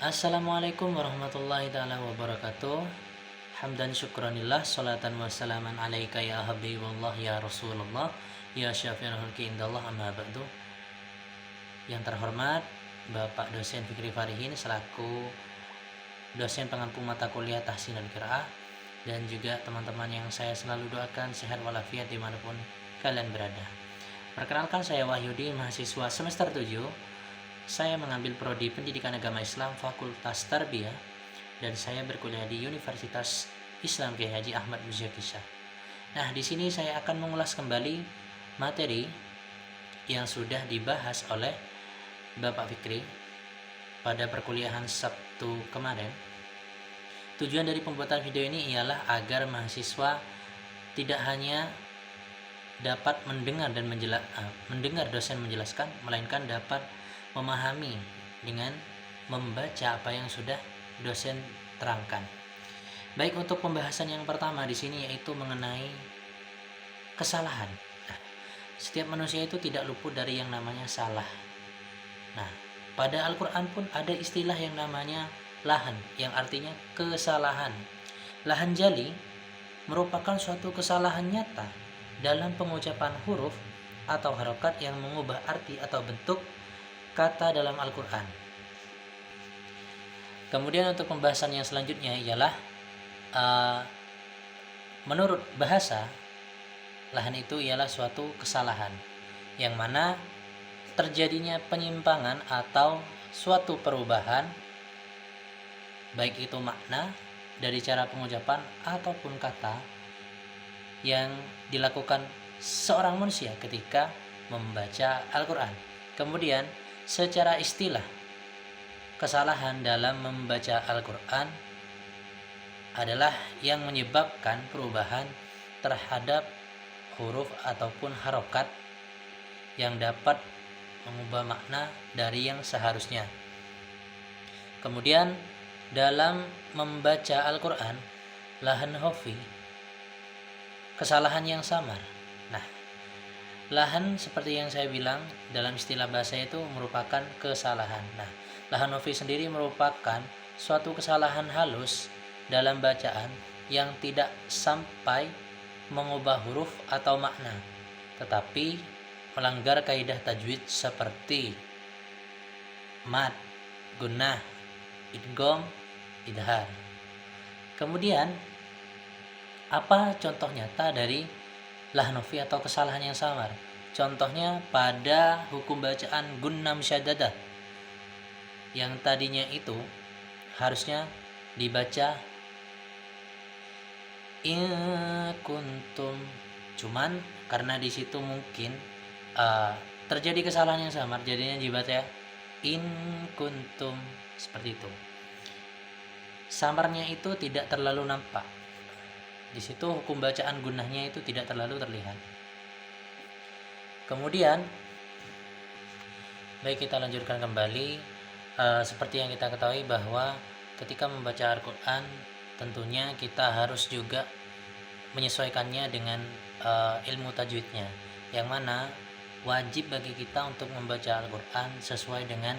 Assalamualaikum warahmatullahi taala wabarakatuh. Hamdan syukranillah, salatan wassalaman alaika ya habiballah ya Rasulullah ya syafi'ul khalqi indallah, amma ba'du. Yang terhormat Bapak dosen Fikri Farihin selaku dosen pengampu mata kuliah Tahsin dan Qiraah, dan juga teman-teman yang saya selalu doakan sehat walafiat dimanapun kalian berada. Perkenalkan, saya Wahyudi, mahasiswa semester 7. Saya mengambil prodi Pendidikan Agama Islam Fakultas Tarbiyah, dan saya berkuliah di Universitas Islam Kiai Haji Ahmad Muzaki Shah. Nah, di sini saya akan mengulas kembali materi yang sudah dibahas oleh Bapak Fikri pada perkuliahan Sabtu kemarin. Tujuan dari pembuatan video ini ialah agar mahasiswa tidak hanya dapat mendengar dosen menjelaskan, melainkan dapat memahami dengan membaca apa yang sudah dosen terangkan. Baik, untuk pembahasan yang pertama di sini yaitu mengenai kesalahan. Nah, setiap manusia itu tidak luput dari yang namanya salah. Nah, pada Al-Quran pun ada istilah yang namanya lahan, yang artinya kesalahan. Lahan jali merupakan suatu kesalahan nyata dalam pengucapan huruf atau harokat yang mengubah arti atau bentuk kata dalam Al-Quran. Kemudian untuk pembahasan yang selanjutnya ialah menurut bahasa, lahan itu ialah suatu kesalahan yang mana terjadinya penyimpangan atau suatu perubahan, baik itu makna dari cara pengucapan ataupun kata yang dilakukan seorang manusia ketika membaca Al-Quran. Kemudian secara istilah, kesalahan dalam membaca Al-Quran adalah yang menyebabkan perubahan terhadap huruf ataupun harokat yang dapat mengubah makna dari yang seharusnya. Kemudian dalam membaca Al-Quran, lahan hofi, kesalahan yang samar. Nah, lahan seperti yang saya bilang dalam istilah bahasa itu merupakan kesalahan. Nah, lahan hofi sendiri merupakan suatu kesalahan halus dalam bacaan yang tidak sampai mengubah huruf atau makna, tetapi melanggar kaidah tajwid seperti mad, gunnah, idgham, idhar. Kemudian apa contoh nyata dari lahan hofi atau kesalahan yang samar? Contohnya pada hukum bacaan gunnah musyaddadah, yang tadinya itu harusnya dibaca in kuntum, cuman karena di situ mungkin terjadi kesalahan yang samar, jadinya dibaca in kuntum, seperti itu. Samarnya itu tidak terlalu nampak. Di situ hukum bacaan gunnahnya itu tidak terlalu terlihat. Kemudian baik, kita lanjutkan kembali. Seperti yang kita ketahui bahwa ketika membaca Al-Quran tentunya kita harus juga menyesuaikannya dengan ilmu tajwidnya, yang mana wajib bagi kita untuk membaca Al-Quran sesuai dengan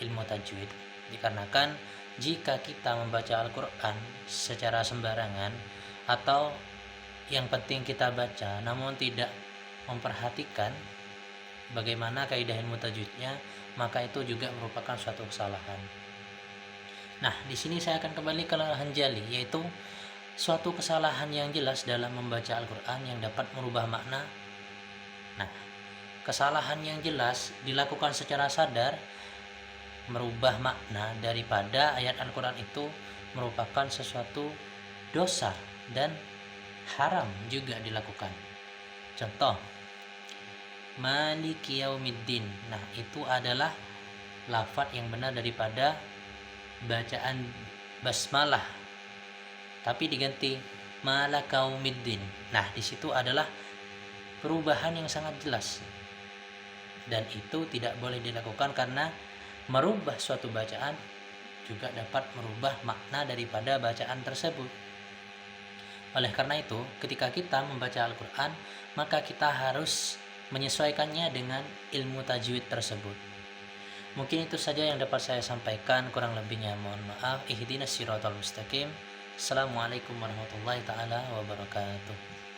ilmu tajwid. Dikarenakan jika kita membaca Al-Quran secara sembarangan atau yang penting kita baca namun tidak memperhatikan bagaimana kaidah ilmu tajwidnya, maka itu juga merupakan suatu kesalahan. Nah, di sini saya akan kembali ke lahan jali, yaitu suatu kesalahan yang jelas dalam membaca Al-Quran yang dapat merubah makna. Nah, kesalahan yang jelas dilakukan secara sadar merubah makna daripada ayat Al-Quran itu merupakan sesuatu dosa dan haram juga dilakukan. Contoh, Maliki Yaumiddin. Nah, itu adalah lafadz yang benar daripada bacaan basmalah, tapi diganti Malakaumiddin. Nah, di situ adalah perubahan yang sangat jelas, dan itu tidak boleh dilakukan karena merubah suatu bacaan juga dapat merubah makna daripada bacaan tersebut. Oleh karena itu, ketika kita membaca Al-Quran, maka kita harus menyesuaikannya dengan ilmu tajwid tersebut. Mungkin itu saja yang dapat saya sampaikan, kurang lebihnya mohon maaf. Ihdinas siratal mustaqim. Assalamualaikum warahmatullahi taala wabarakatuh.